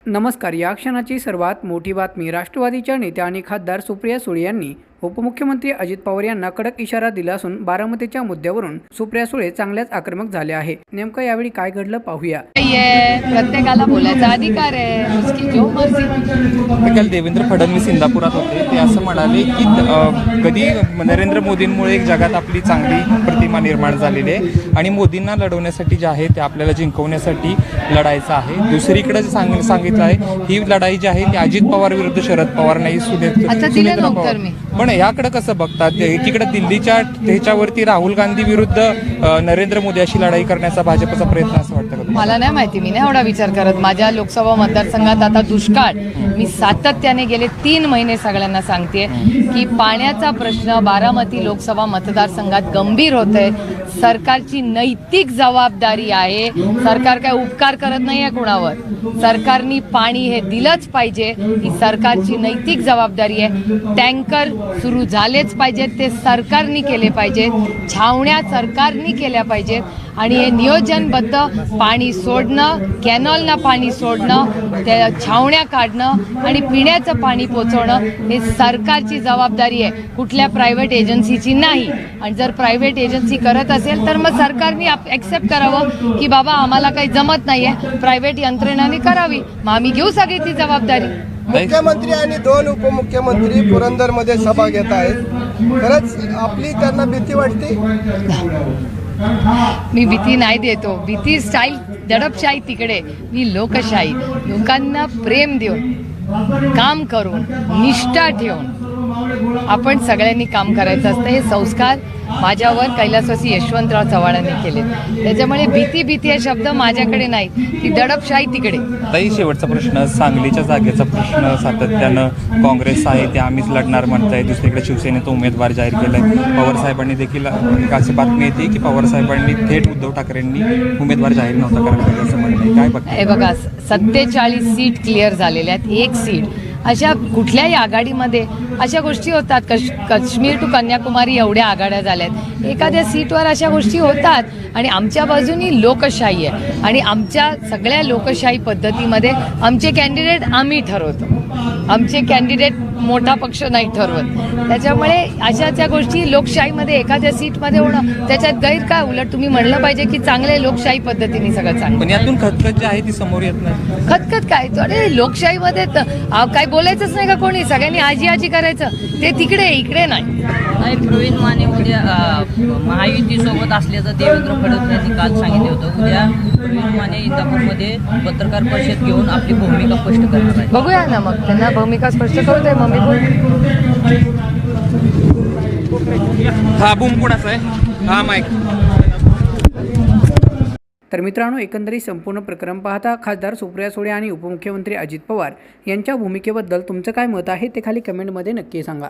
नमस्कार. या क्षणाची सर्वात मोठी बातमी. राष्ट्रवादीच्या नेत्या आणि खासदार सुप्रिया सुळे यांनी उपमुख्यमंत्री अजित पवार यांना कडक इशारा दिला असून बारामतीच्या मुद्द्यावरून सुप्रिया सुळे चांगल्याच आक्रमक झाल्या आहे. नेमकं यावेळी काय घडलं पाहूया. प्रत्येकाला बोलायचा अधिकार आहे, उसकी जो मर्जी. काल देवेंद्र फडणवीस इंदापुरात होते. ते असं म्हणाले की कधी नरेंद्र मोदींमुळे एक जगात आपली चांगली प्रतिमा निर्माण झालेली आहे आणि मोदींना लढवण्यासाठी जे आहे ते आपल्याला जिंकवण्यासाठी लढायचं आहे. दुसरीकडे सांगितलं आहे ही लढाई जी आहे ती अजित पवार विरुद्ध शरद पवार नाही सुनेत्रा पवार. पण याकडे कसं बघतात? एकीकडे दिल्लीच्या ह्याच्यावरती राहुल गांधी विरुद्ध नरेंद्र मोदी अशी लढाई करण्याचा भाजपचा प्रयत्न असं वाटतं का? मला नाही माहिती, मी नाही एवढा विचार करत. माझ्या लोकसभा मतदारसंघात आता दुष्काळ. मी सातत्याने गेले 3 महिने सगळ्यांना सांगते की पाण्याचा प्रश्न बारामती लोकसभा मतदारसंघात गंभीर होतोय. सरकारची नैतिक जबाबदारी आहे. सरकार काय उपकार करत नाही आहे कोणावर. सरकारनी पाणी हे दिलंच पाहिजे, ही सरकारची नैतिक जबाबदारी आहे. टँकर सुरू झालेच पाहिजेत, ते सरकारनी केले पाहिजेत. छावण्या सरकारनी केल्या पाहिजेत आणि हे नियोजनबद्ध पाणी सोडणं, कॅनॉलना पाणी सोडणं, त्या छावण्या काढणं आणि पिण्याचं पाणी पोचवणं हे सरकारची जबाबदारी आहे, कुठल्या प्रायव्हेट एजन्सीची नाही. आणि जर प्रायव्हेट एजन्सी करत असेल तर मग सरकारने ॲक्सेप्ट करावं की बाबा आम्हाला काही जमत नाही आहे, प्रायव्हेट यंत्रणाने करावी, मग आम्ही घेऊ सगळी ती जबाबदारी. मुख्यमंत्री आणि 2 उपमुख्यमंत्री पुरंदरमध्ये सभा घेत आहेत. खरंच आपली त्यांना भीती वाटते? मी भीती नाही देतो. भीती स्टाईल दडपशाही तिकडे, मी लोकशाही. लोकांना प्रेम देऊन, काम करून, निष्ठा ठेवून आपण सगळ्यांनी काम करायचं असतं. हे संस्कार माझ्यावर कैलासवासी यशवंतराव चव्हाणांनी केले. त्याच्यामुळे भीती हा शब्द माझ्याकडे नाही, ती दडपशाही तिकडे. ताई, शेवटचा प्रश्न. सांगलीच्या जागेचा प्रश्न सातत्यानं काँग्रेस आहे ते आम्हीच लढणार म्हणताय. दुसरीकडे शिवसेनेचा उमेदवार जाहीर केलाय. पवार साहेबांनी देखील एक अशी बातमी येते की पवार साहेबांनी थेट उद्धव ठाकरेंनी उमेदवार जाहीर नव्हता करायला पाहिजे असं म्हणणं आहे. काय बघताय? हे बघा, 47 सीट क्लिअर झालेल्या आहेत. 1 सीट अशा कुठल्याही आघाडीमध्ये अशा गोष्टी होतात. काश्मीर टू कन्याकुमारी एवढ्या आघाड्या झाल्यात, एखाद्या सीटवर अशा गोष्टी होतात. आणि आमच्या बाजूनी लोकशाही आहे आणि आमच्या सगळ्या लोकशाही पद्धतीमध्ये आमचे कॅन्डिडेट आम्ही ठरवतो. आमचे कॅन्डिडेट मोठा पक्ष नाही ठरवत. त्याच्यामुळे अशा त्या गोष्टी लोकशाहीमध्ये एखाद्या सीटमध्ये होणं त्याच्यात गैर काय? उलट तुम्ही म्हणलं पाहिजे की चांगले लोकशाही पद्धतीने सगळं चांगलं. पण यातून खतखत जी आहे ती समोर येत नाही. खतखत काय? अरे लोकशाहीमध्ये काय बोलायचंच नाही का कोणी? सगळ्यांनी आजी करायचं, ते तिकडे, इकडे नाही. प्रवीण माने उद्या महायुती सोबत असल्याचं देवेंद्र फडणवीस यांनी काल सांगितलं होतं. उद्या प्रवीण माने इंदापूरमध्ये पत्रकार परिषद घेऊन आपली भूमिका स्पष्ट करणार आहे. बघूया ना, मग त्यांना भूमिका स्पष्ट करू दे. मग मी हा बूम कुणाचा आहे? हा माईक. तर मित्रांनो, एकंदरीत संपूर्ण प्रकरण पाहता खासदार सुप्रिया सुळे आणि उपमुख्यमंत्री अजित पवार यांच्या भूमिकेबद्दल तुमचं काय मत आहे ते खाली कमेंटमध्ये नक्की सांगा.